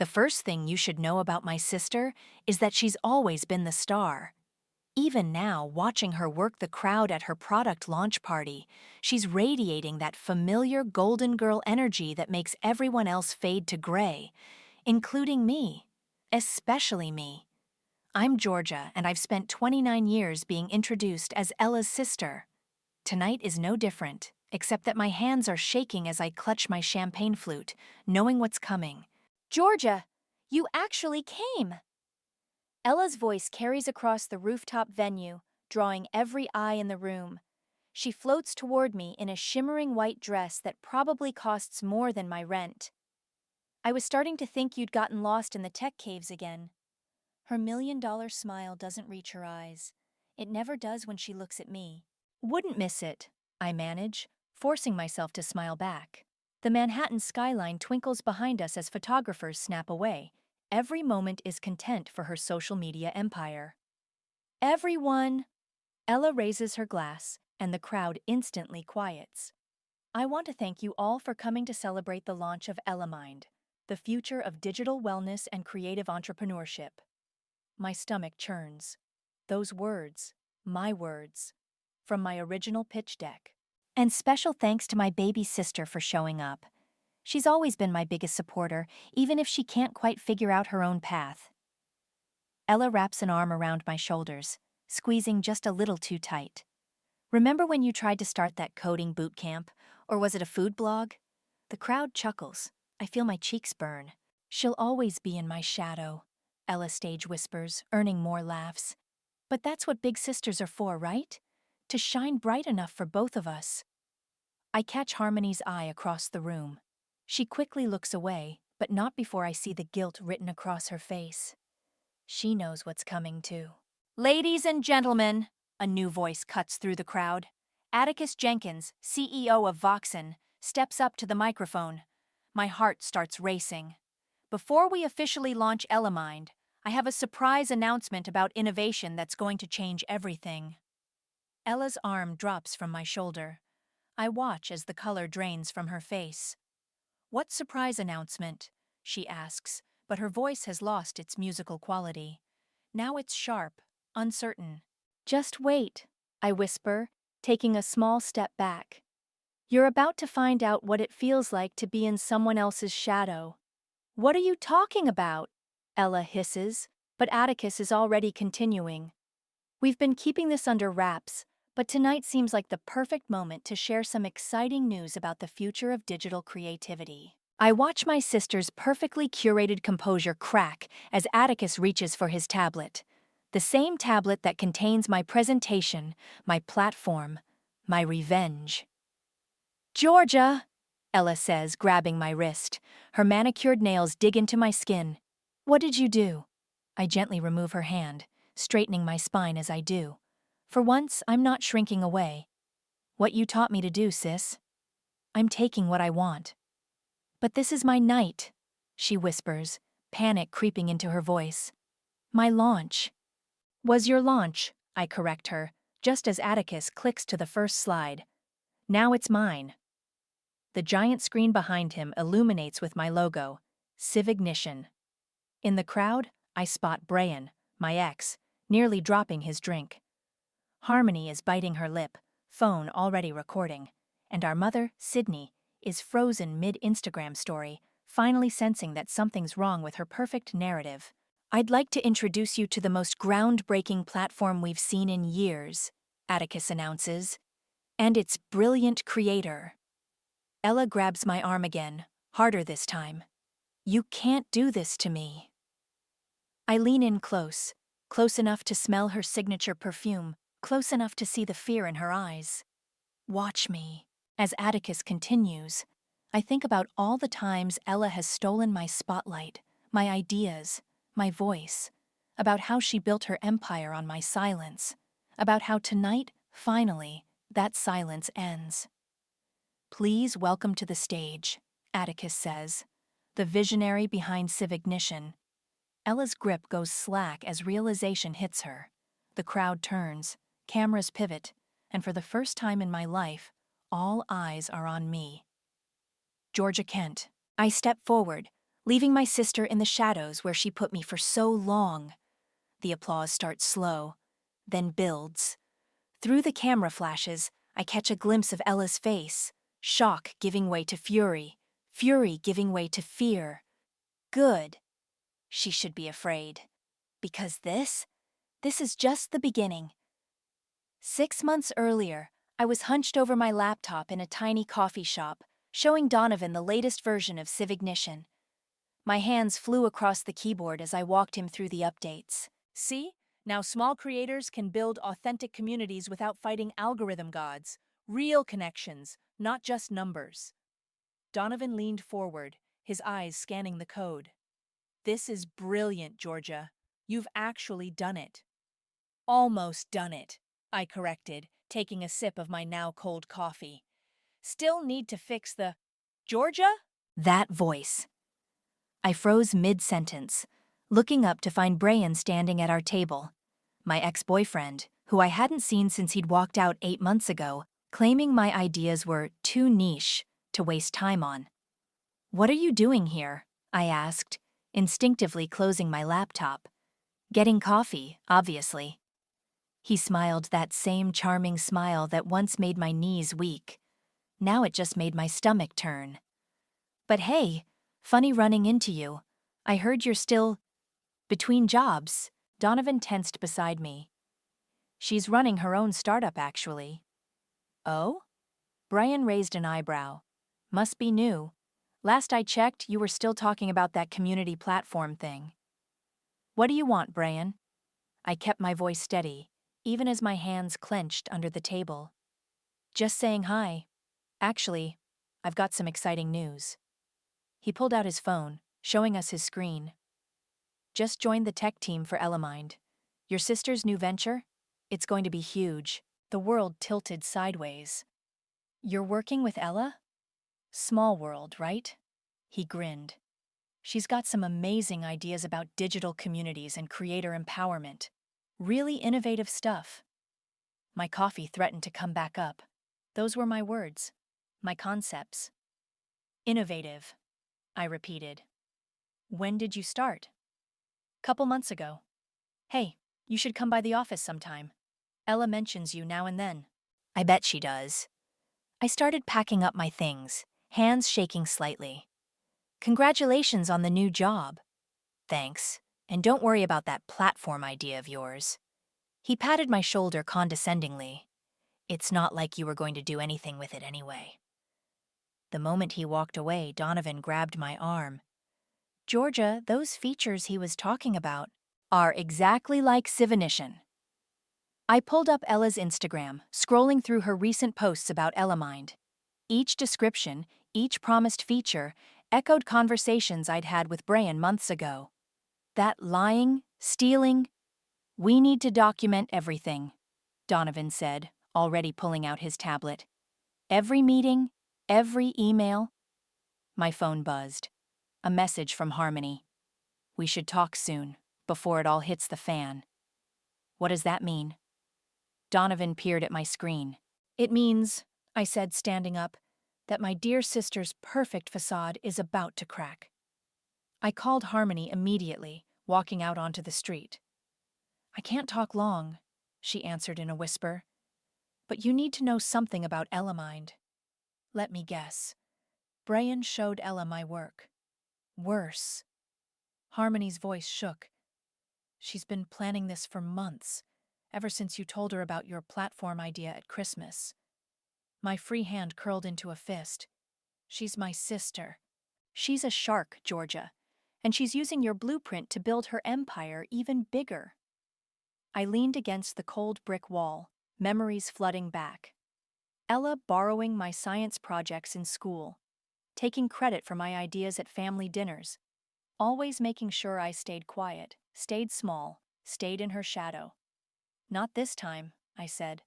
The first thing you should know about my sister is that she's always been the star. Even now, watching her work the crowd at her product launch party, she's radiating that familiar golden girl energy that makes everyone else fade to gray, including me, especially me. I'm Georgia, and I've spent 29 years being introduced as Ella's sister. Tonight is no different, except that my hands are shaking as I clutch my champagne flute, knowing what's coming. Georgia, you actually came! Ella's voice carries across the rooftop venue, drawing every eye in the room. She floats toward me in a shimmering white dress that probably costs more than my rent. I was starting to think you'd gotten lost in the tech caves again. Her million-dollar smile doesn't reach her eyes. It never does when she looks at me. Wouldn't miss it, I manage, forcing myself to smile back. The Manhattan skyline twinkles behind us as photographers snap away. Every moment is content for her social media empire. Everyone! Ella raises her glass, and the crowd instantly quiets. I want to thank you all for coming to celebrate the launch of EllaMind, the future of digital wellness and creative entrepreneurship. My stomach churns. Those words, my words, from my original pitch deck. And special thanks to my baby sister for showing up. She's always been my biggest supporter, even if she can't quite figure out her own path. Ella wraps an arm around my shoulders, squeezing just a little too tight. Remember when you tried to start that coding boot camp, or was it a food blog? The crowd chuckles. I feel my cheeks burn. She'll always be in my shadow, Ella stage whispers, earning more laughs. But that's what big sisters are for, right? To shine bright enough for both of us. I catch Harmony's eye across the room. She quickly looks away, but not before I see the guilt written across her face. She knows what's coming, too. Ladies and gentlemen, a new voice cuts through the crowd. Atticus Jenkins, CEO of Voxen, steps up to the microphone. My heart starts racing. Before we officially launch EllaMind, I have a surprise announcement about innovation that's going to change everything. Ella's arm drops from my shoulder. I watch as the color drains from her face. What surprise announcement? She asks, but her voice has lost its musical quality. Now it's sharp, uncertain. Just wait, I whisper, taking a small step back. You're about to find out what it feels like to be in someone else's shadow. What are you talking about? Ella hisses, but Atticus is already continuing. We've been keeping this under wraps, but tonight seems like the perfect moment to share some exciting news about the future of digital creativity. I watch my sister's perfectly curated composure crack as Atticus reaches for his tablet. The same tablet that contains my presentation, my platform, my revenge. Georgia, Ella says, grabbing my wrist. Her manicured nails dig into my skin. What did you do? I gently remove her hand, straightening my spine as I do. For once, I'm not shrinking away. What you taught me to do, sis. I'm taking what I want. But this is my night, she whispers, panic creeping into her voice. My launch. Was your launch, I correct her, just as Atticus clicks to the first slide. Now it's mine. The giant screen behind him illuminates with my logo, Civignition. In the crowd, I spot Brian, my ex, nearly dropping his drink. Harmony is biting her lip, phone already recording, and our mother, Sydney, is frozen mid-Instagram story, finally sensing that something's wrong with her perfect narrative. I'd like to introduce you to the most groundbreaking platform we've seen in years, Atticus announces, and its brilliant creator. Ella grabs my arm again, harder this time. You can't do this to me. I lean in close enough to smell her signature perfume, close enough to see the fear in her eyes. Watch me. As Atticus continues, I think about all the times Ella has stolen my spotlight, my ideas, my voice, about how she built her empire on my silence, about how tonight, finally, that silence ends. Please welcome to the stage, Atticus says, the visionary behind Civignition. Ella's grip goes slack as realization hits her. The crowd turns, cameras pivot, and for the first time in my life, all eyes are on me. Georgia Kent. I step forward, leaving my sister in the shadows where she put me for so long. The applause starts slow, then builds. Through the camera flashes, I catch a glimpse of Ella's face, shock giving way to fury, fury giving way to fear. Good. She should be afraid. Because this is just the beginning. 6 months earlier, I was hunched over my laptop in a tiny coffee shop, showing Donovan the latest version of Civignition. My hands flew across the keyboard as I walked him through the updates. See? Now small creators can build authentic communities without fighting algorithm gods. Real connections, not just numbers. Donovan leaned forward, his eyes scanning the code. This is brilliant, Georgia. You've actually done it. Almost done it, I corrected, taking a sip of my now cold coffee. Still need to fix the… Georgia? That voice. I froze mid-sentence, looking up to find Brian standing at our table. My ex-boyfriend, who I hadn't seen since he'd walked out 8 months ago, claiming my ideas were too niche to waste time on. "What are you doing here?" I asked, instinctively closing my laptop. "Getting coffee, obviously." He smiled that same charming smile that once made my knees weak. Now it just made my stomach turn. "But hey, funny running into you. I heard you're still… between jobs." Donovan tensed beside me. "She's running her own startup, actually." "Oh?" Brian raised an eyebrow. "Must be new. Last I checked, you were still talking about that community platform thing." "What do you want, Brian?" I kept my voice steady, even as my hands clenched under the table. "Just saying hi. Actually, I've got some exciting news." He pulled out his phone, showing us his screen. "Just joined the tech team for Elamind. Your sister's new venture? It's going to be huge." The world tilted sideways. "You're working with Ella? Small world, right?" He grinned. "She's got some amazing ideas about digital communities and creator empowerment. Really innovative stuff." My coffee threatened to come back up. Those were my words. My concepts. "Innovative," I repeated. "When did you start?" "Couple months ago." "Hey, you should come by the office sometime. Ella mentions you now and then." "I bet she does." I started packing up my things, hands shaking slightly. "Congratulations on the new job." "Thanks, and don't worry about that platform idea of yours." He patted my shoulder condescendingly. "It's not like you were going to do anything with it anyway." The moment he walked away, Donovan grabbed my arm. "Georgia, those features he was talking about are exactly like Civignition." I pulled up Ella's Instagram, scrolling through her recent posts about Elamind. Each description, each promised feature, echoed conversations I'd had with Brian months ago. That lying, stealing… "We need to document everything," Donovan said, already pulling out his tablet. "Every meeting, every email." My phone buzzed. A message from Harmony. "We should talk soon, before it all hits the fan." "What does that mean?" Donovan peered at my screen. "It means," I said, standing up, "that my dear sister's perfect facade is about to crack." I called Harmony immediately, walking out onto the street. "I can't talk long," she answered in a whisper. "But you need to know something about Elamind." "Let me guess. Brian showed Ella my work." "Worse." Harmony's voice shook. "She's been planning this for months, ever since you told her about your platform idea at Christmas." My free hand curled into a fist. "She's my sister. She's a shark, Georgia, and she's using your blueprint to build her empire even bigger." I leaned against the cold brick wall, memories flooding back. Ella borrowing my science projects in school, taking credit for my ideas at family dinners, always making sure I stayed quiet, stayed small, stayed in her shadow. "Not this time," I said.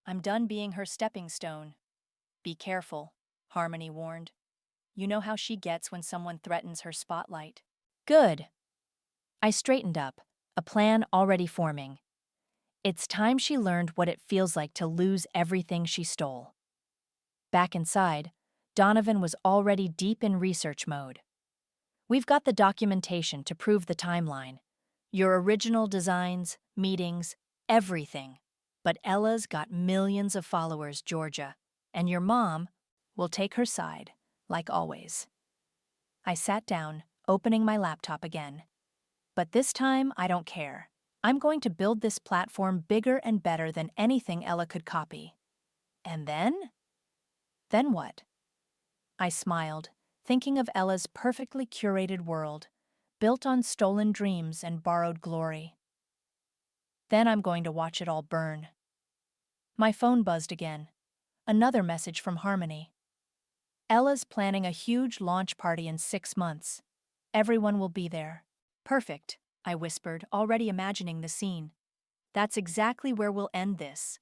"I'm done being her stepping stone." "Be careful," Harmony warned. "You know how she gets when someone threatens her spotlight." "Good." I straightened up, a plan already forming. It's time she learned what it feels like to lose everything she stole. Back inside, Donovan was already deep in research mode. We've got the documentation to prove the timeline. Your original designs, meetings, everything. But Ella's got millions of followers, Georgia, and your mom will take her side, like always. I sat down, opening my laptop again. But this time, I don't care. I'm going to build this platform bigger and better than anything Ella could copy. And then? Then what? I smiled, thinking of Ella's perfectly curated world, built on stolen dreams and borrowed glory. Then I'm going to watch it all burn. My phone buzzed again. Another message from Harmony. Ella's planning a huge launch party in 6 months. Everyone will be there. Perfect, I whispered, already imagining the scene. That's exactly where we'll end this.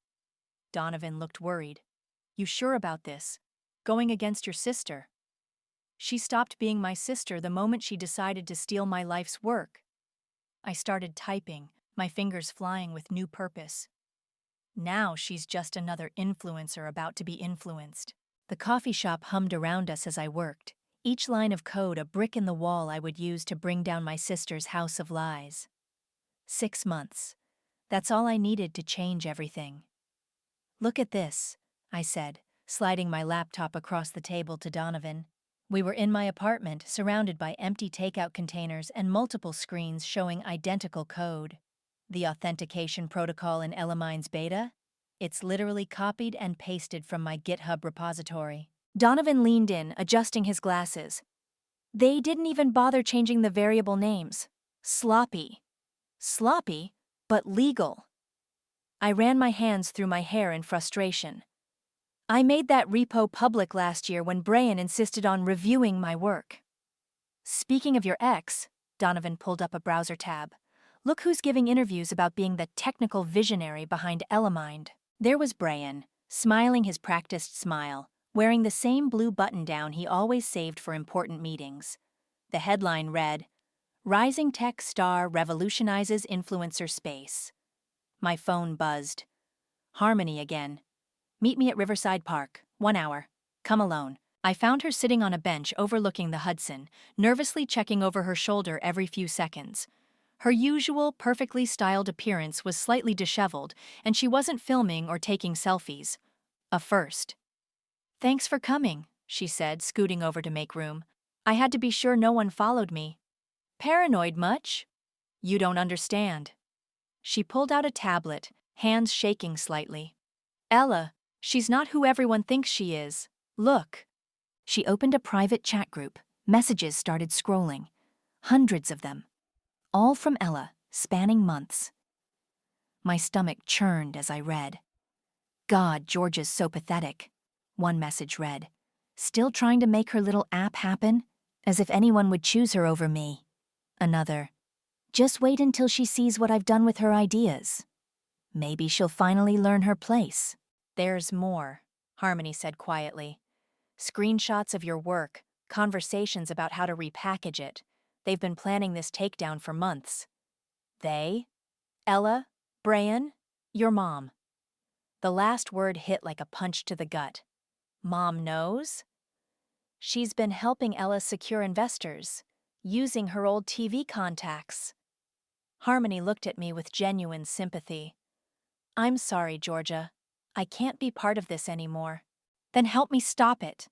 Donovan looked worried. You sure about this? Going against your sister? She stopped being my sister the moment she decided to steal my life's work. I started typing, my fingers flying with new purpose. Now she's just another influencer about to be influenced. The coffee shop hummed around us as I worked, each line of code a brick in the wall I would use to bring down my sister's house of lies. 6 months. That's all I needed to change everything. Look at this, I said, sliding my laptop across the table to Donovan. We were in my apartment, surrounded by empty takeout containers and multiple screens showing identical code. The authentication protocol in Elamine's beta? It's literally copied and pasted from my GitHub repository. Donovan leaned in, adjusting his glasses. They didn't even bother changing the variable names. Sloppy. Sloppy, but legal. I ran my hands through my hair in frustration. I made that repo public last year when Brian insisted on reviewing my work. Speaking of your ex, Donovan pulled up a browser tab. Look who's giving interviews about being the technical visionary behind Elamind. There was Brian, smiling his practiced smile, wearing the same blue button-down he always saved for important meetings. The headline read, Rising Tech Star Revolutionizes Influencer Space. My phone buzzed. Harmony again. Meet me at Riverside Park, 1 hour. Come alone. I found her sitting on a bench overlooking the Hudson, nervously checking over her shoulder every few seconds. Her usual, perfectly styled appearance was slightly disheveled, and she wasn't filming or taking selfies. A first. Thanks for coming, she said, scooting over to make room. I had to be sure no one followed me. Paranoid much? You don't understand. She pulled out a tablet, hands shaking slightly. Ella, she's not who everyone thinks she is. Look. She opened a private chat group. Messages started scrolling. Hundreds of them. All from Ella, spanning months. My stomach churned as I read. God, Georgia's so pathetic. One message read. Still trying to make her little app happen? As if anyone would choose her over me. Another. Just wait until she sees what I've done with her ideas. Maybe she'll finally learn her place. There's more, Harmony said quietly. Screenshots of your work, conversations about how to repackage it. They've been planning this takedown for months. They? Ella? Brian? Your mom. The last word hit like a punch to the gut. Mom knows? She's been helping Ella secure investors, using her old TV contacts. Harmony looked at me with genuine sympathy. I'm sorry, Georgia. I can't be part of this anymore. Then help me stop it.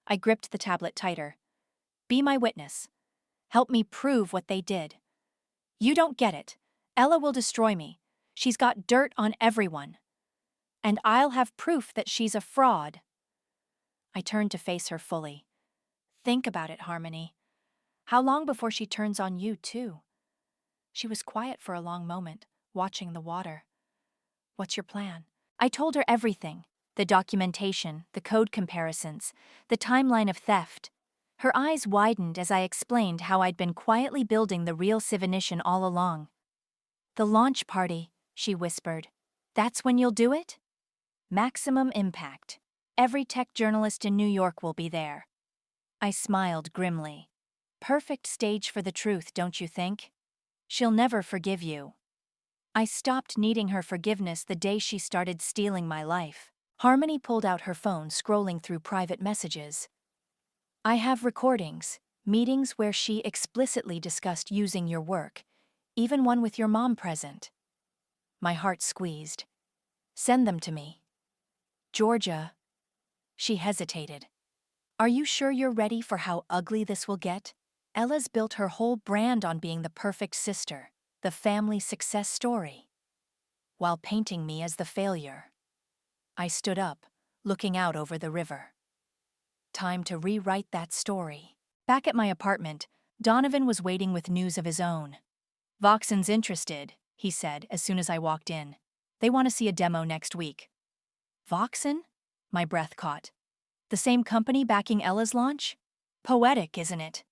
I gripped the tablet tighter. Be my witness. Help me prove what they did. You don't get it. Ella will destroy me. She's got dirt on everyone. And I'll have proof that she's a fraud. I turned to face her fully. Think about it, Harmony. How long before she turns on you, too? She was quiet for a long moment, watching the water. What's your plan? I told her everything. The documentation, the code comparisons, the timeline of theft. Her eyes widened as I explained how I'd been quietly building the real Civinician all along. The launch party, she whispered. That's when you'll do it? Maximum impact. Every tech journalist in New York will be there. I smiled grimly. Perfect stage for the truth, don't you think? She'll never forgive you. I stopped needing her forgiveness the day she started stealing my life. Harmony pulled out her phone, scrolling through private messages. I have recordings. Meetings where she explicitly discussed using your work, even one with your mom present. My heart squeezed. Send them to me. Georgia. She hesitated. Are you sure you're ready for how ugly this will get? Ella's built her whole brand on being the perfect sister, the family success story, while painting me as the failure. I stood up, looking out over the river. Time to rewrite that story. Back at my apartment, Donovan was waiting with news of his own. Voxen's interested, he said as soon as I walked in. They want to see a demo next week. Voxen? My breath caught. The same company backing Ella's launch? Poetic, isn't it?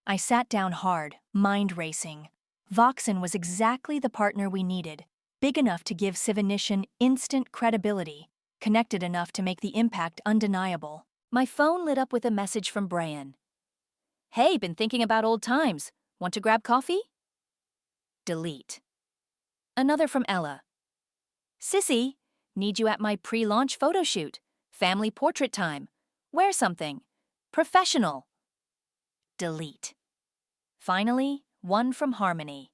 I sat down hard, mind racing. Voxen was exactly the partner we needed, big enough to give Civinition instant credibility, connected enough to make the impact undeniable. My phone lit up with a message from Brian. Hey, been thinking about old times. Want to grab coffee? Delete. Another from Ella. Sissy, need you at my pre-launch photo shoot. Family portrait time. Wear something. Professional. Delete. Finally, one from Harmony.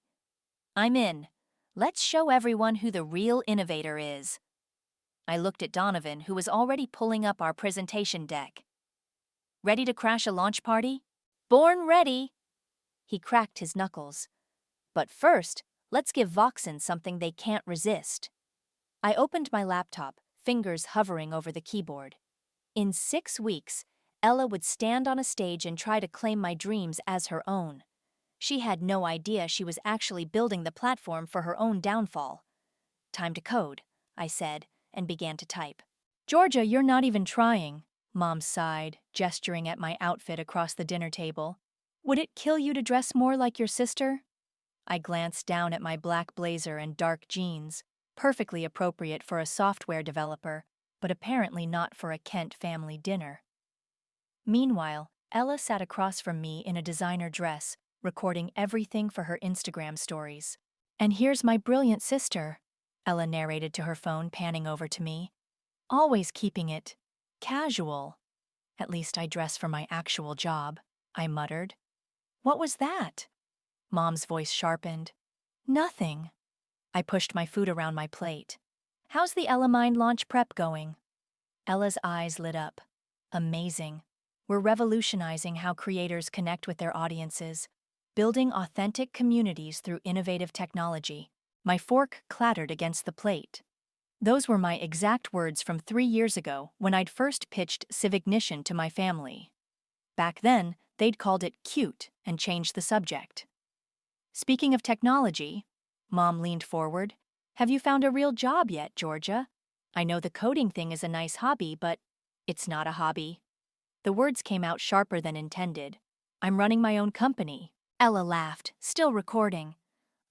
I'm in. Let's show everyone who the real innovator is. I looked at Donovan, who was already pulling up our presentation deck. Ready to crash a launch party? Born ready. He cracked his knuckles. But first, let's give Voxen something they can't resist. I opened my laptop, fingers hovering over the keyboard. In 6 weeks, Ella would stand on a stage and try to claim my dreams as her own. She had no idea she was actually building the platform for her own downfall. Time to code, I said, and began to type. Georgia, you're not even trying, Mom sighed, gesturing at my outfit across the dinner table. Would it kill you to dress more like your sister? I glanced down at my black blazer and dark jeans, perfectly appropriate for a software developer, but apparently not for a Kent family dinner. Meanwhile, Ella sat across from me in a designer dress, recording everything for her Instagram stories. And here's my brilliant sister, Ella narrated to her phone, panning over to me. Always keeping it casual. At least I dress for my actual job, I muttered. What was that? Mom's voice sharpened. Nothing. I pushed my food around my plate. How's the Ella Mind launch prep going? Ella's eyes lit up. Amazing. We're revolutionizing how creators connect with their audiences, building authentic communities through innovative technology. My fork clattered against the plate. Those were my exact words from 3 years ago when I'd first pitched Civignition to my family. Back then, they'd called it cute and changed the subject. Speaking of technology, Mom leaned forward. Have you found a real job yet, Georgia? I know the coding thing is a nice hobby, but it's not a hobby. The words came out sharper than intended. I'm running my own company. Ella laughed, still recording.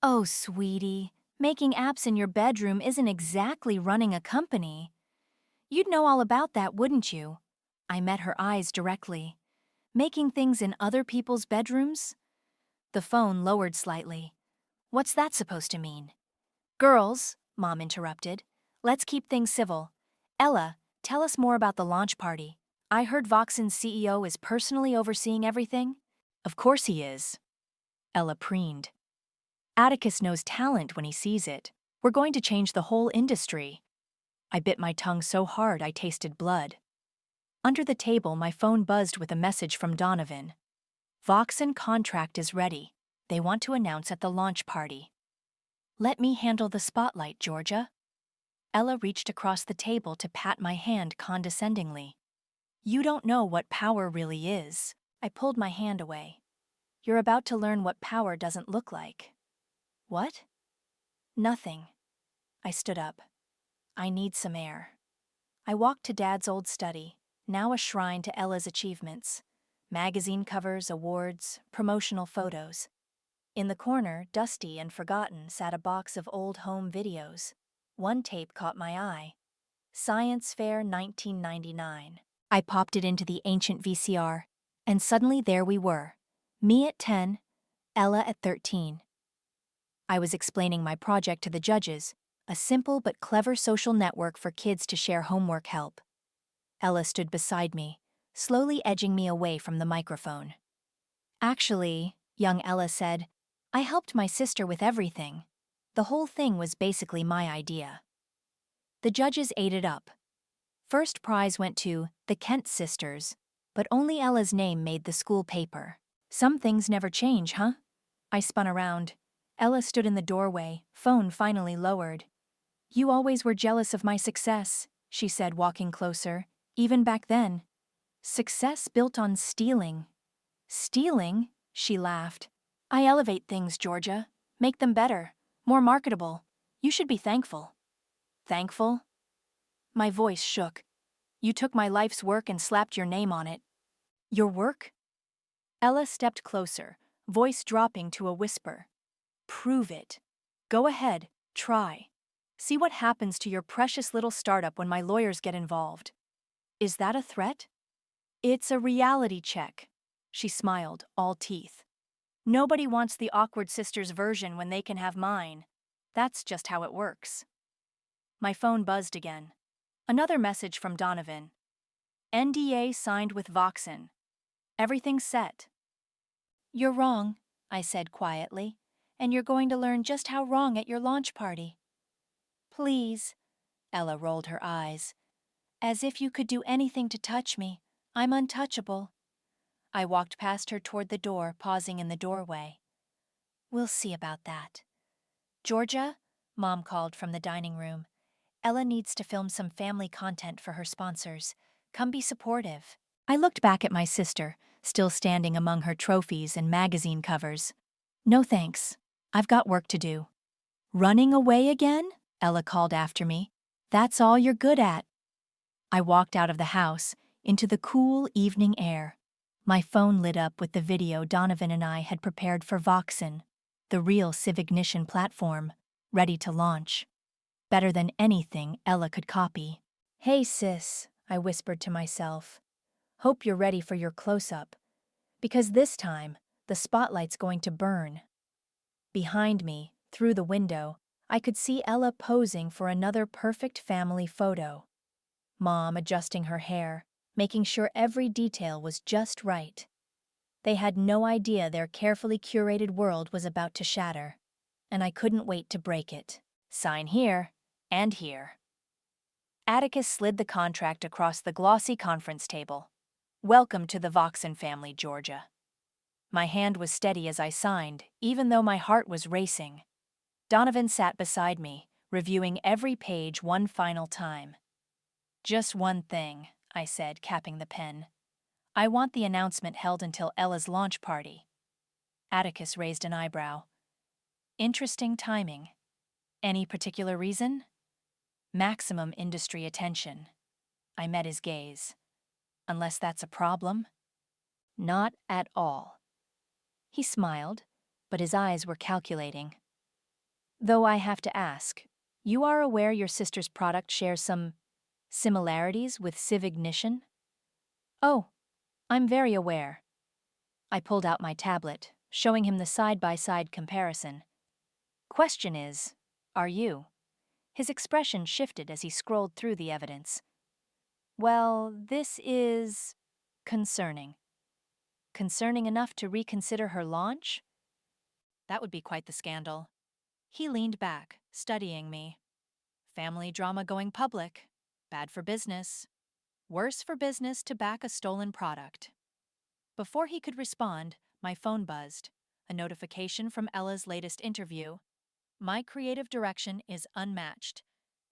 Oh, sweetie, making apps in your bedroom isn't exactly running a company. You'd know all about that, wouldn't you? I met her eyes directly. Making things in other people's bedrooms? The phone lowered slightly. What's that supposed to mean? Girls, Mom interrupted. Let's keep things civil. Ella, tell us more about the launch party. I heard Voxen's CEO is personally overseeing everything. Of course he is. Ella preened. Atticus knows talent when he sees it. We're going to change the whole industry. I bit my tongue so hard I tasted blood. Under the table, my phone buzzed with a message from Donovan. Voxen contract is ready. They want to announce at the launch party. Let me handle the spotlight, Georgia. Ella reached across the table to pat my hand condescendingly. You don't know what power really is. I pulled my hand away. You're about to learn what power doesn't look like. What? Nothing. I stood up. I need some air. I walked to Dad's old study, now a shrine to Ella's achievements. Magazine covers, awards, promotional photos. In the corner, dusty and forgotten, sat a box of old home videos. One tape caught my eye. Science Fair 1999. I popped it into the ancient VCR, and suddenly there we were. Me at 10, Ella at 13. I was explaining my project to the judges, a simple but clever social network for kids to share homework help. Ella stood beside me, slowly edging me away from the microphone. Actually, young Ella said, I helped my sister with everything. The whole thing was basically my idea. The judges ate it up. First prize went to the Kent sisters, but only Ella's name made the school paper. Some things never change, huh? I spun around. Ella stood in the doorway, phone finally lowered. You always were jealous of my success, she said, walking closer. Even back then. Success built on stealing. Stealing? She laughed. I elevate things, Georgia. Make them better, more marketable. You should be thankful. Thankful? My voice shook. You took my life's work and slapped your name on it. Your work? Ella stepped closer, voice dropping to a whisper. Prove it. Go ahead, try. See what happens to your precious little startup when my lawyers get involved. Is that a threat? It's a reality check. She smiled, all teeth. Nobody wants the awkward sister's version when they can have mine. That's just how it works. My phone buzzed again. Another message from Donovan. NDA signed with Voxen. Everything's set. You're wrong, I said quietly, and you're going to learn just how wrong at your launch party. Please, Ella rolled her eyes. As if you could do anything to touch me. I'm untouchable. I walked past her toward the door, pausing in the doorway. We'll see about that. Georgia, Mom called from the dining room. Ella needs to film some family content for her sponsors. Come be supportive. I looked back at my sister, still standing among her trophies and magazine covers. No thanks. I've got work to do. Running away again? Ella called after me. That's all you're good at. I walked out of the house, into the cool evening air. My phone lit up with the video Donovan and I had prepared for Voxen, the real Civignition platform, ready to launch. Better than anything Ella could copy. Hey sis, I whispered to myself. Hope you're ready for your close-up. Because this time, the spotlight's going to burn. Behind me, through the window, I could see Ella posing for another perfect family photo. Mom adjusting her hair, making sure every detail was just right. They had no idea their carefully curated world was about to shatter, and I couldn't wait to break it. Sign here, and here. Atticus slid the contract across the glossy conference table. Welcome to the Voxen family, Georgia. My hand was steady as I signed, even though my heart was racing. Donovan sat beside me, reviewing every page one final time. Just one thing, I said, capping the pen. I want the announcement held until Ella's launch party. Atticus raised an eyebrow. Interesting timing. Any particular reason? Maximum industry attention. I met his gaze. Unless that's a problem? Not at all. He smiled, but his eyes were calculating. Though I have to ask, you are aware your sister's product shares some similarities with Civignition? Oh, I'm very aware. I pulled out my tablet, showing him the side-by-side comparison. Question is, are you? His expression shifted as he scrolled through the evidence. Well, this is concerning. Concerning enough to reconsider her launch? That would be quite the scandal. He leaned back, studying me. Family drama going public. Bad for business. Worse for business to back a stolen product. Before he could respond, my phone buzzed. A notification from Ella's latest interview. My creative direction is unmatched.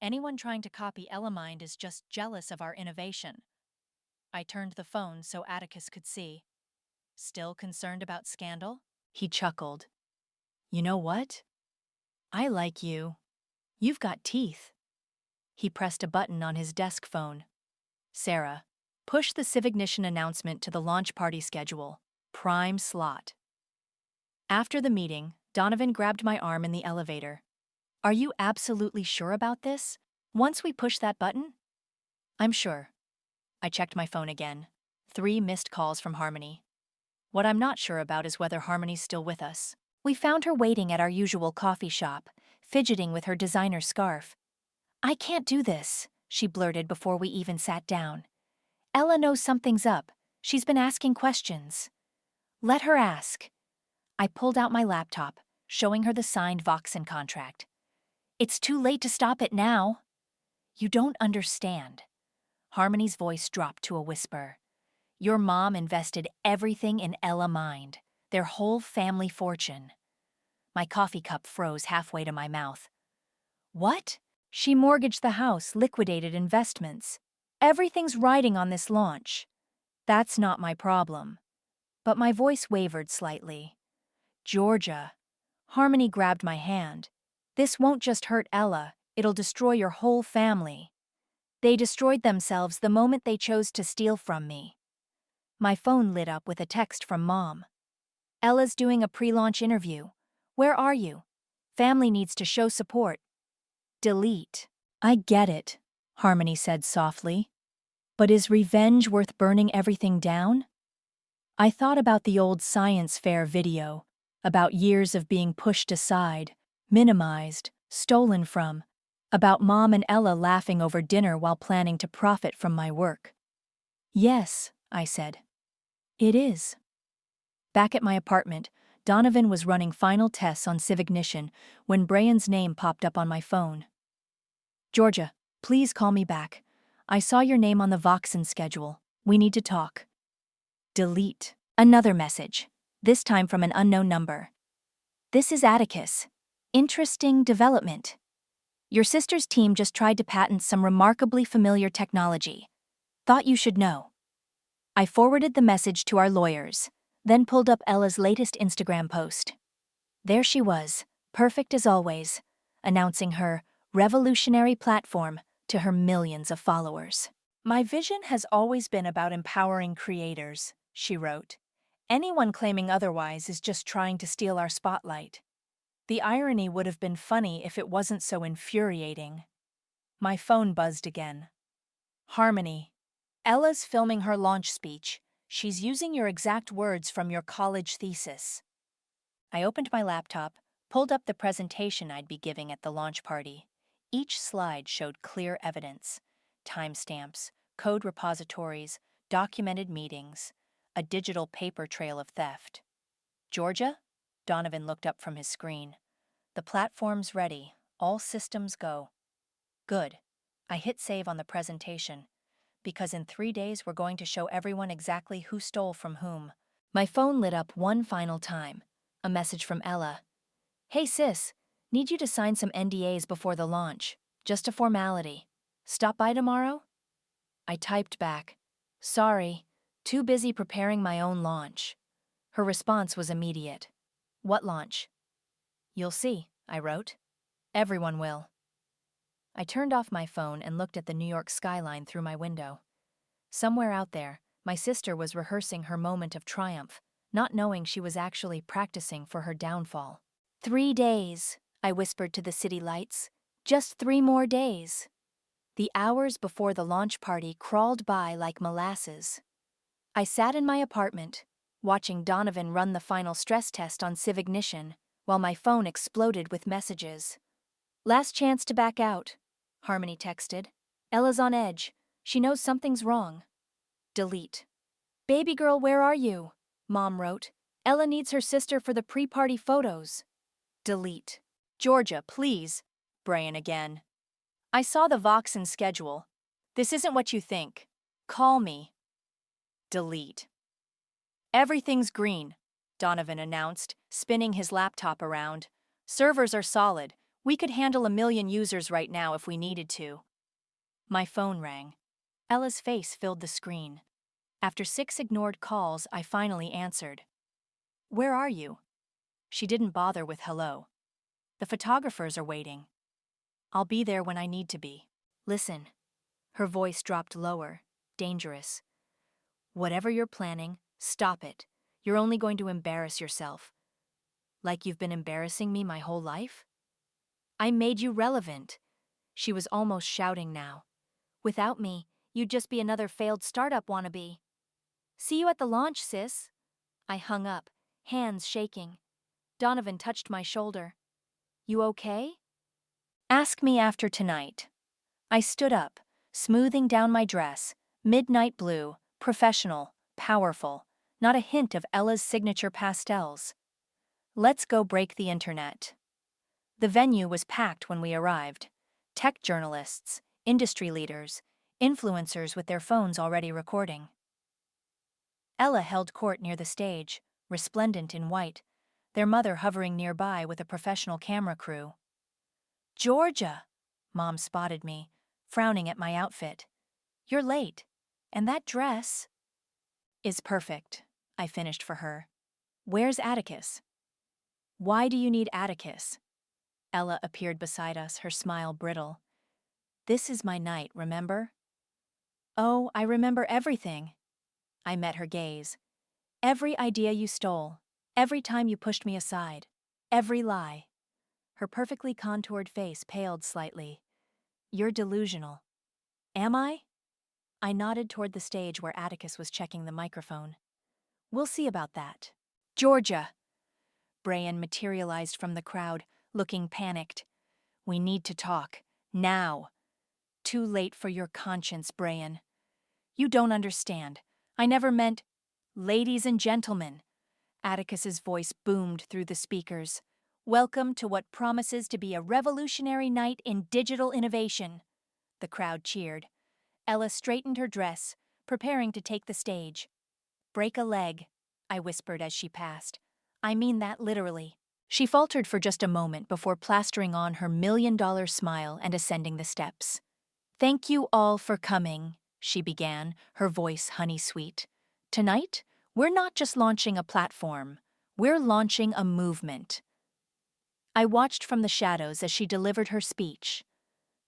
Anyone trying to copy Ellamind is just jealous of our innovation. I turned the phone so Atticus could see. Still concerned about scandal? He chuckled. You know what? I like you. You've got teeth. He pressed a button on his desk phone. Sarah, push the Civignition announcement to the launch party schedule. Prime slot. After the meeting, Donovan grabbed my arm in the elevator. Are you absolutely sure about this? Once we push that button? I'm sure. I checked my phone again. 3 missed calls from Harmony. What I'm not sure about is whether Harmony's still with us. We found her waiting at our usual coffee shop, fidgeting with her designer scarf. I can't do this, she blurted before we even sat down. Ella knows something's up. She's been asking questions. Let her ask. I pulled out my laptop, showing her the signed Voxen contract. It's too late to stop it now. You don't understand. Harmony's voice dropped to a whisper. Your mom invested everything in Ella Mind, their whole family fortune. My coffee cup froze halfway to my mouth. What? She mortgaged the house, liquidated investments. Everything's riding on this launch. That's not my problem. But my voice wavered slightly. Georgia. Harmony grabbed my hand. This won't just hurt Ella, it'll destroy your whole family. They destroyed themselves the moment they chose to steal from me. My phone lit up with a text from Mom. Ella's doing a pre-launch interview. Where are you? Family needs to show support. Delete. I get it, Harmony said softly. But is revenge worth burning everything down? I thought about the old science fair video, about years of being pushed aside, minimized, stolen from, about Mom and Ella laughing over dinner while planning to profit from my work. Yes, I said. It is. Back at my apartment, Donovan was running final tests on Civignition when Brian's name popped up on my phone. Georgia, please call me back. I saw your name on the Voxen schedule. We need to talk. Delete. Another message, this time from an unknown number. This is Atticus. Interesting development. Your sister's team just tried to patent some remarkably familiar technology. Thought you should know. I forwarded the message to our lawyers, then pulled up Ella's latest Instagram post. There she was, perfect as always, announcing her revolutionary platform to her millions of followers. My vision has always been about empowering creators, she wrote. Anyone claiming otherwise is just trying to steal our spotlight. The irony would have been funny if it wasn't so infuriating. My phone buzzed again. Harmony. Ella's filming her launch speech. She's using your exact words from your college thesis. I opened my laptop, pulled up the presentation I'd be giving at the launch party. Each slide showed clear evidence. Timestamps, code repositories, documented meetings, a digital paper trail of theft. Georgia? Donovan looked up from his screen. The platform's ready. All systems go. Good. I hit save on the presentation, because in 3 days we're going to show everyone exactly who stole from whom. My phone lit up one final time. A message from Ella. Hey sis, need you to sign some NDAs before the launch. Just a formality. Stop by tomorrow? I typed back. Sorry, too busy preparing my own launch. Her response was immediate. What launch? You'll see, I wrote. Everyone will. I turned off my phone and looked at the New York skyline through my window. Somewhere out there, my sister was rehearsing her moment of triumph, not knowing she was actually practicing for her downfall. 3 days, I whispered to the city lights. Just 3 more days. The hours before the launch party crawled by like molasses. I sat in my apartment, watching Donovan run the final stress test on Civignition, while my phone exploded with messages. Last chance to back out, Harmony texted. Ella's on edge. She knows something's wrong. Delete. Baby girl, where are you? Mom wrote. Ella needs her sister for the pre-party photos. Delete. Georgia, please. Brian again. I saw the Voxen schedule. This isn't what you think. Call me. Delete. Everything's green, Donovan announced, spinning his laptop around. Servers are solid. We could handle 1 million users right now if we needed to. My phone rang. Ella's face filled the screen. After 6 ignored calls, I finally answered. Where are you? She didn't bother with hello. The photographers are waiting. I'll be there when I need to be. Listen. Her voice dropped lower, dangerous. Whatever you're planning, stop it. You're only going to embarrass yourself. Like you've been embarrassing me my whole life? I made you relevant. She was almost shouting now. Without me, you'd just be another failed startup wannabe. See you at the launch, sis. I hung up, hands shaking. Donovan touched my shoulder. You okay? Ask me after tonight. I stood up, smoothing down my dress, midnight blue, professional, powerful, not a hint of Ella's signature pastels. Let's go break the internet. The venue was packed when we arrived. Tech journalists, industry leaders, influencers with their phones already recording. Ella held court near the stage, resplendent in white, their mother hovering nearby with a professional camera crew. Georgia, Mom spotted me, frowning at my outfit. You're late. And that dress is perfect, I finished for her. Where's Atticus? Why do you need Atticus? Ella appeared beside us, her smile brittle. This is my night, remember? Oh, I remember everything. I met her gaze. Every idea you stole, every time you pushed me aside, every lie. Her perfectly contoured face paled slightly. You're delusional. Am I? I nodded toward the stage where Atticus was checking the microphone. We'll see about that. Georgia! Brian materialized from the crowd, looking panicked. We need to talk. Now. Too late for your conscience, Brian. You don't understand. I never meant... Ladies and gentlemen, Atticus's voice boomed through the speakers. Welcome to what promises to be a revolutionary night in digital innovation. The crowd cheered. Ella straightened her dress, preparing to take the stage. Break a leg, I whispered as she passed. I mean that literally. She faltered for just a moment before plastering on her $1,000,000 smile and ascending the steps. Thank you all for coming, she began, her voice honey-sweet. Tonight, we're not just launching a platform, we're launching a movement. I watched from the shadows as she delivered her speech.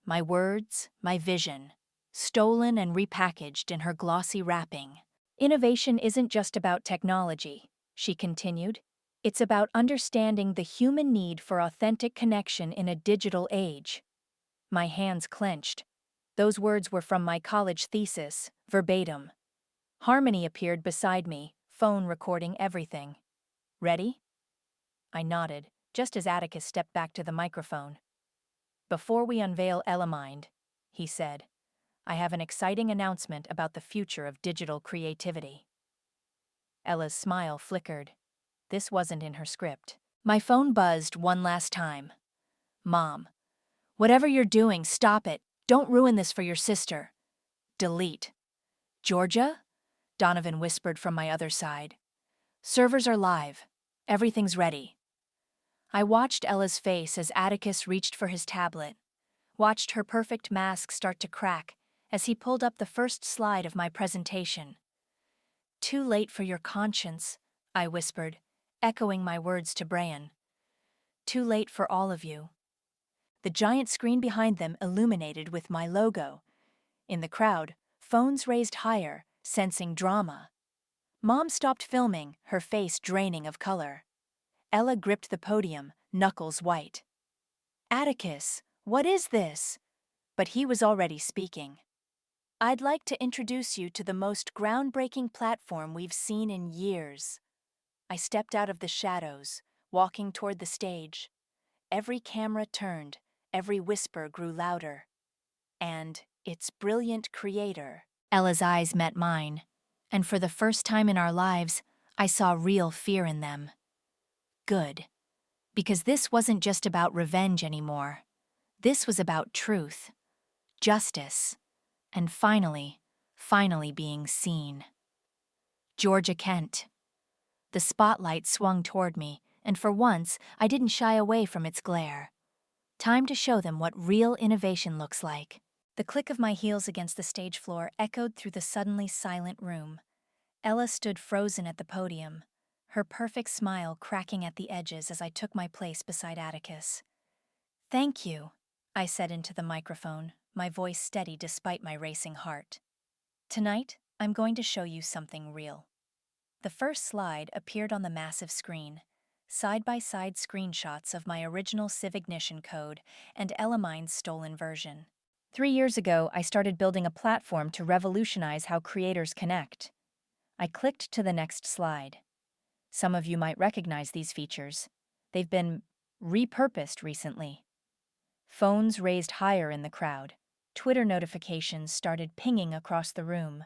My words, my vision, stolen and repackaged in her glossy wrapping. Innovation isn't just about technology, she continued. It's about understanding the human need for authentic connection in a digital age. My hands clenched. Those words were from my college thesis, verbatim. Harmony appeared beside me, phone recording everything. Ready? I nodded, just as Atticus stepped back to the microphone. Before we unveil Elamind, he said, I have an exciting announcement about the future of digital creativity. Ella's smile flickered. This wasn't in her script. My phone buzzed one last time. Mom, whatever you're doing, stop it. Don't ruin this for your sister. Delete. Georgia? Donovan whispered from my other side. Servers are live. Everything's ready. I watched Ella's face as Atticus reached for his tablet, watched her perfect mask start to crack as he pulled up the first slide of my presentation. Too late for your conscience, I whispered, echoing my words to Brian. Too late for all of you. The giant screen behind them illuminated with my logo. In the crowd, phones raised higher, sensing drama. Mom stopped filming, her face draining of color. Ella gripped the podium, knuckles white. Atticus, what is this? But he was already speaking. I'd like to introduce you to the most groundbreaking platform we've seen in years. I stepped out of the shadows, walking toward the stage. Every camera turned, every whisper grew louder. And its brilliant creator. Ella's eyes met mine, and for the first time in our lives, I saw real fear in them. Good. Because this wasn't just about revenge anymore. This was about truth, justice, and finally being seen. Georgia Kent. The spotlight swung toward me, and for once, I didn't shy away from its glare. Time to show them what real innovation looks like. The click of my heels against the stage floor echoed through the suddenly silent room. Ella stood frozen at the podium, her perfect smile cracking at the edges as I took my place beside Atticus. Thank you, I said into the microphone, my voice steady despite my racing heart. Tonight, I'm going to show you something real. The first slide appeared on the massive screen, side-by-side screenshots of my original Civignition code and Elamind's stolen version. 3 years ago, I started building a platform to revolutionize how creators connect. I clicked to the next slide. Some of you might recognize these features. They've been repurposed recently. Phones raised higher in the crowd. Twitter notifications started pinging across the room.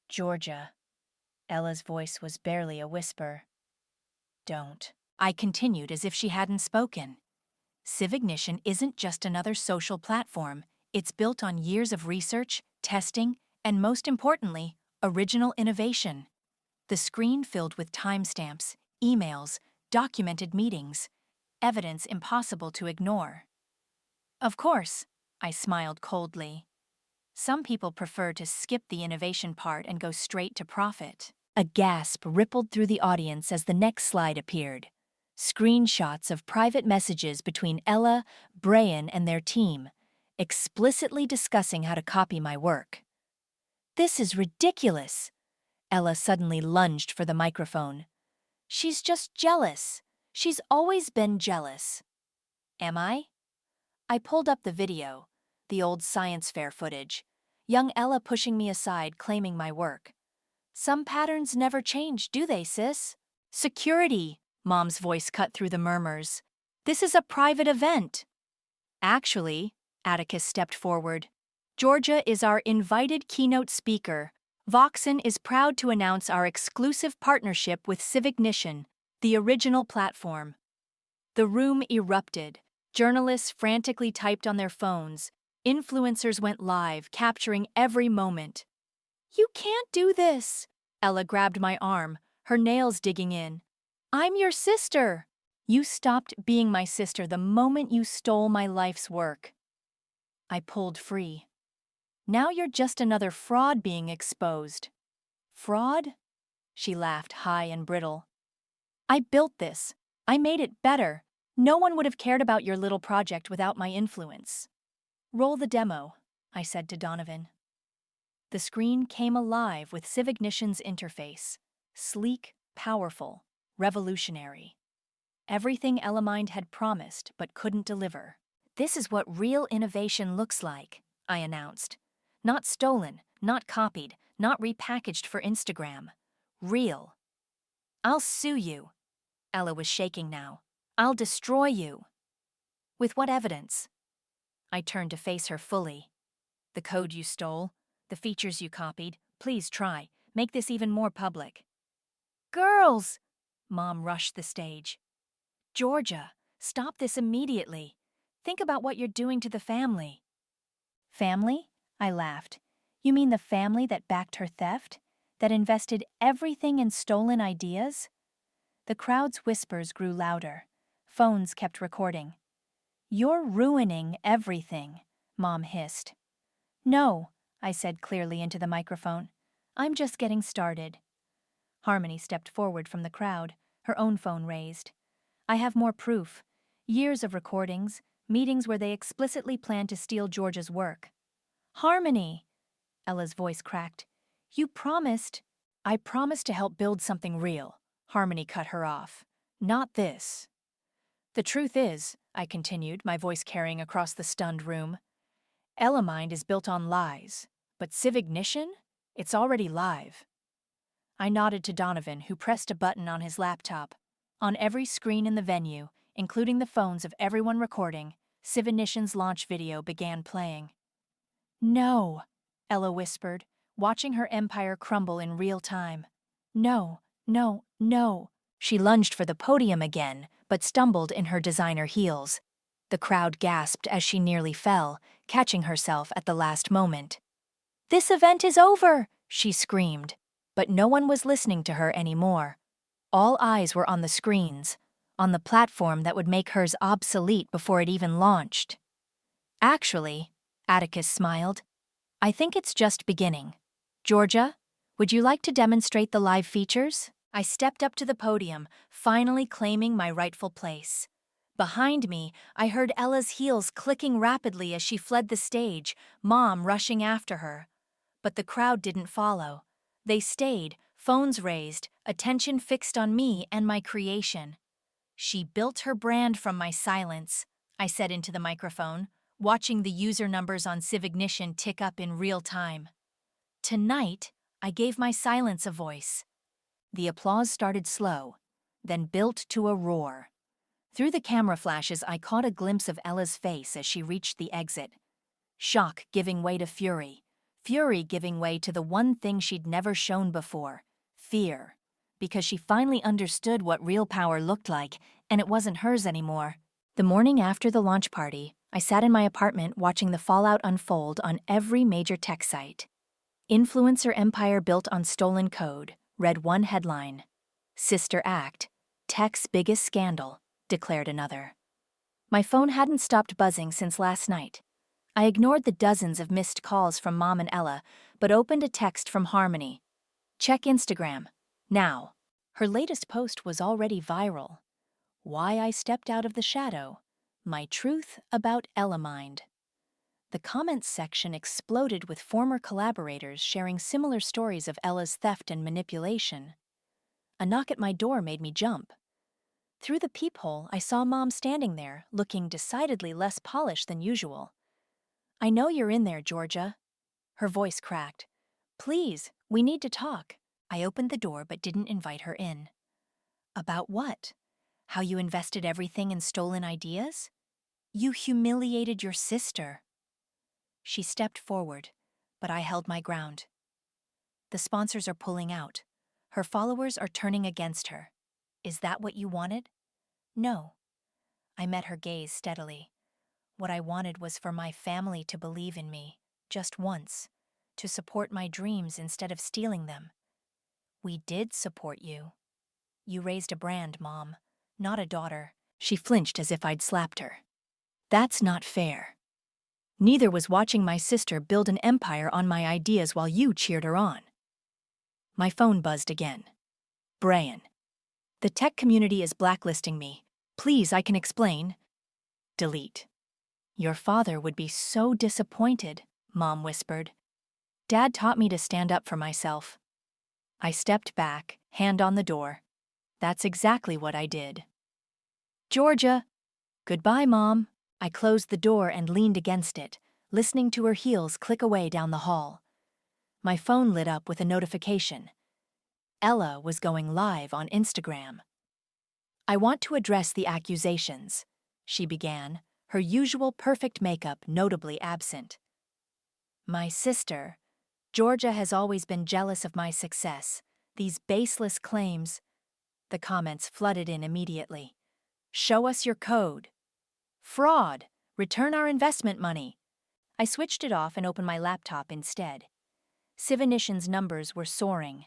Georgia. Ella's voice was barely a whisper. Don't. I continued as if she hadn't spoken. Civignition isn't just another social platform. It's built on years of research, testing, and most importantly, original innovation. The screen filled with timestamps, emails, documented meetings, evidence impossible to ignore. Of course, I smiled coldly. Some people prefer to skip the innovation part and go straight to profit. A gasp rippled through the audience as the next slide appeared. Screenshots of private messages between Ella, Brian, and their team, explicitly discussing how to copy my work. This is ridiculous. Ella suddenly lunged for the microphone. She's just jealous. She's always been jealous. Am I? I pulled up the video, the old science fair footage, young Ella pushing me aside, claiming my work. Some patterns never change, do they, sis? Security, Mom's voice cut through the murmurs. This is a private event. Actually, Atticus stepped forward. Georgia is our invited keynote speaker. Voxen is proud to announce our exclusive partnership with Civignition, the original platform. The room erupted. Journalists frantically typed on their phones. Influencers went live, capturing every moment. You can't do this. Ella grabbed my arm, her nails digging in. I'm your sister. You stopped being my sister the moment you stole my life's work. I pulled free. Now you're just another fraud being exposed. Fraud? She laughed high and brittle. I built this. I made it better. No one would have cared about your little project without my influence. Roll the demo, I said to Donovan. The screen came alive with Civignition's interface. Sleek, powerful, revolutionary. Everything Elamind had promised but couldn't deliver. This is what real innovation looks like, I announced. Not stolen, not copied, not repackaged for Instagram. Real. I'll sue you. Ella was shaking now. I'll destroy you. With what evidence? I turned to face her fully. The code you stole, the features you copied, please try. Make this even more public. Girls! Mom rushed the stage. Georgia, stop this immediately. Think about what you're doing to the family. Family? I laughed. You mean the family that backed her theft? That invested everything in stolen ideas? The crowd's whispers grew louder. Phones kept recording. You're ruining everything, Mom hissed. No, I said clearly into the microphone. I'm just getting started. Harmony stepped forward from the crowd, her own phone raised. I have more proof. Years of recordings, meetings where they explicitly planned to steal Georgia's work. Harmony! Ella's voice cracked. You promised. I promised to help build something real. Harmony cut her off. Not this. The truth is, I continued, my voice carrying across the stunned room, Elamind is built on lies, but Civignition? It's already live. I nodded to Donovan, who pressed a button on his laptop. On every screen in the venue, including the phones of everyone recording, Civignition's launch video began playing. No, Ella whispered, watching her empire crumble in real time. No, no, no. She lunged for the podium again, but stumbled in her designer heels. The crowd gasped as she nearly fell, catching herself at the last moment. This event is over, she screamed, but no one was listening to her anymore. All eyes were on the screens, on the platform that would make hers obsolete before it even launched. Actually, Atticus smiled, I think it's just beginning. Georgia, would you like to demonstrate the live features? I stepped up to the podium, finally claiming my rightful place. Behind me, I heard Ella's heels clicking rapidly as she fled the stage, Mom rushing after her. But the crowd didn't follow. They stayed, phones raised, attention fixed on me and my creation. She built her brand from my silence, I said into the microphone, watching the user numbers on Civignition tick up in real time. Tonight, I gave my silence a voice. The applause started slow, then built to a roar. Through the camera flashes, I caught a glimpse of Ella's face as she reached the exit. Shock giving way to fury. Fury giving way to the one thing she'd never shown before, Fear. Because she finally understood what real power looked like, and it wasn't hers anymore. The morning after the launch party, I sat in my apartment watching the fallout unfold on every major tech site. Influencer empire built on stolen code, read one headline. Sister Act, tech's biggest scandal, declared another. My phone hadn't stopped buzzing since last night. I ignored the dozens of missed calls from Mom and Ella, but opened a text from Harmony. Check Instagram. Now. Her latest post was already viral. Why I stepped out of the shadow. My truth about Ella Mind. The comments section exploded with former collaborators sharing similar stories of Ella's theft and manipulation. A knock at my door made me jump. Through the peephole, I saw Mom standing there, looking decidedly less polished than usual. "I know you're in there, Georgia." Her voice cracked. "Please, we need to talk." I opened the door but didn't invite her in. "About what? How you invested everything in stolen ideas? You humiliated your sister." She stepped forward, but I held my ground. "The sponsors are pulling out. Her followers are turning against her. Is that what you wanted?" "No." I met her gaze steadily. What I wanted was for my family to believe in me, just once, to support my dreams instead of stealing them. "We did support you. You raised a brand, Mom, not a daughter." She flinched as if I'd slapped her. "That's not fair. Neither was watching my sister build an empire on my ideas while you cheered her on." My phone buzzed again. "Brian, the tech community is blacklisting me. Please, I can explain." Delete. "Your father would be so disappointed," Mom whispered. "Dad taught me to stand up for myself." I stepped back, hand on the door. That's exactly what I did. "Georgia." "Goodbye, Mom." I closed the door and leaned against it, listening to her heels click away down the hall. My phone lit up with a notification. Ella was going live on Instagram. "I want to address the accusations," she began, her usual perfect makeup notably absent. "My sister, Georgia, has always been jealous of my success. These baseless claims." The comments flooded in immediately. "Show us your code." "Fraud. Return our investment money." I switched it off and opened my laptop instead. Civinition's numbers were soaring.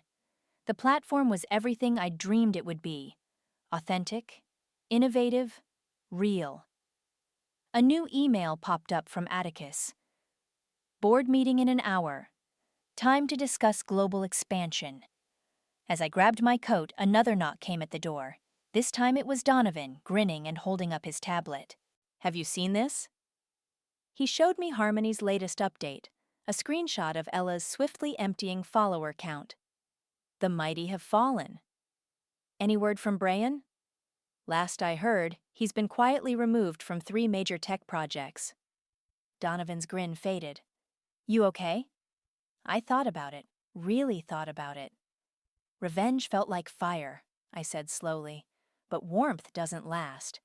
The platform was everything I dreamed it would be. Authentic, innovative, real. A new email popped up from Atticus. "Board meeting in an hour. Time to discuss global expansion." As I grabbed my coat, another knock came at the door. This time it was Donovan, grinning and holding up his tablet. "Have you seen this?" He showed me Harmony's latest update, a screenshot of Ella's swiftly emptying follower count. "The mighty have fallen." "Any word from Brian?" "Last I heard, he's been quietly removed from 3 major tech projects." Donovan's grin faded. "You okay?" I thought about it, really thought about it. "Revenge felt like fire," I said slowly, "but warmth doesn't last.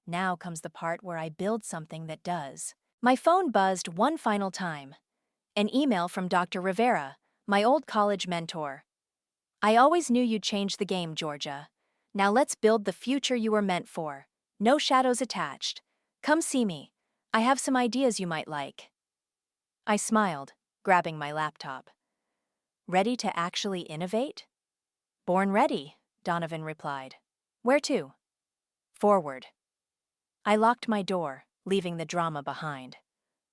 Now comes the part where I build something that does." My phone buzzed one final time. An email from Dr. Rivera, my old college mentor. "I always knew you'd change the game, Georgia. Now let's build the future you were meant for. No shadows attached. Come see me. I have some ideas you might like." I smiled, grabbing my laptop. "Ready to actually innovate?" "Born ready," Donovan replied. "Where to?" "Forward." I locked my door, leaving the drama behind.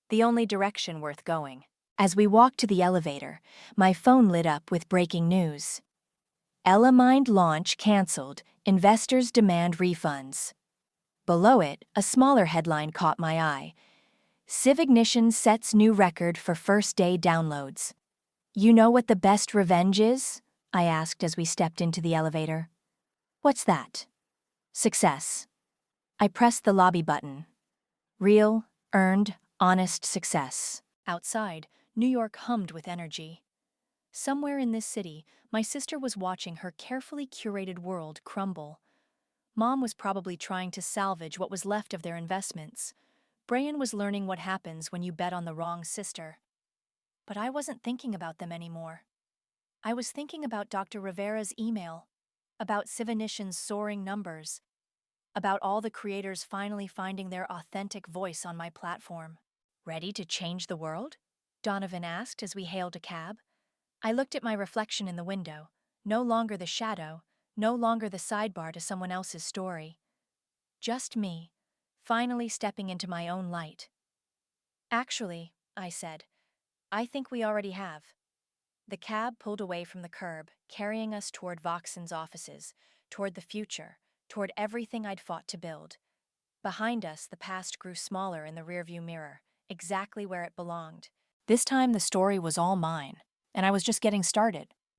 The only direction worth going. As we walked to the elevator, my phone lit up with breaking news. "Ella Mind launch canceled. Investors demand refunds." Below it, a smaller headline caught my eye. "Civignition sets new record for first-day downloads." "You know what the best revenge is?" I asked as we stepped into the elevator. "What's that?" "Success." I pressed the lobby button. Real, earned, honest success. Outside, New York hummed with energy. Somewhere in this city, my sister was watching her carefully curated world crumble. Mom was probably trying to salvage what was left of their investments. Brian was learning what happens when you bet on the wrong sister. But I wasn't thinking about them anymore. I was thinking about Dr. Rivera's email, about Sivanishan's soaring numbers, about all the creators finally finding their authentic voice on my platform. Ready to change the world? Donovan asked as we hailed a cab. I looked at my reflection in the window, no longer the shadow, no longer the sidebar to someone else's story. Just me, finally stepping into my own light. Actually, I said, I think we already have. The cab pulled away from the curb, carrying us toward Voxen's offices, toward the future, toward everything I'd fought to build. Behind us, the past grew smaller in the rearview mirror, exactly where it belonged. This time, the story was all mine, and I was just getting started.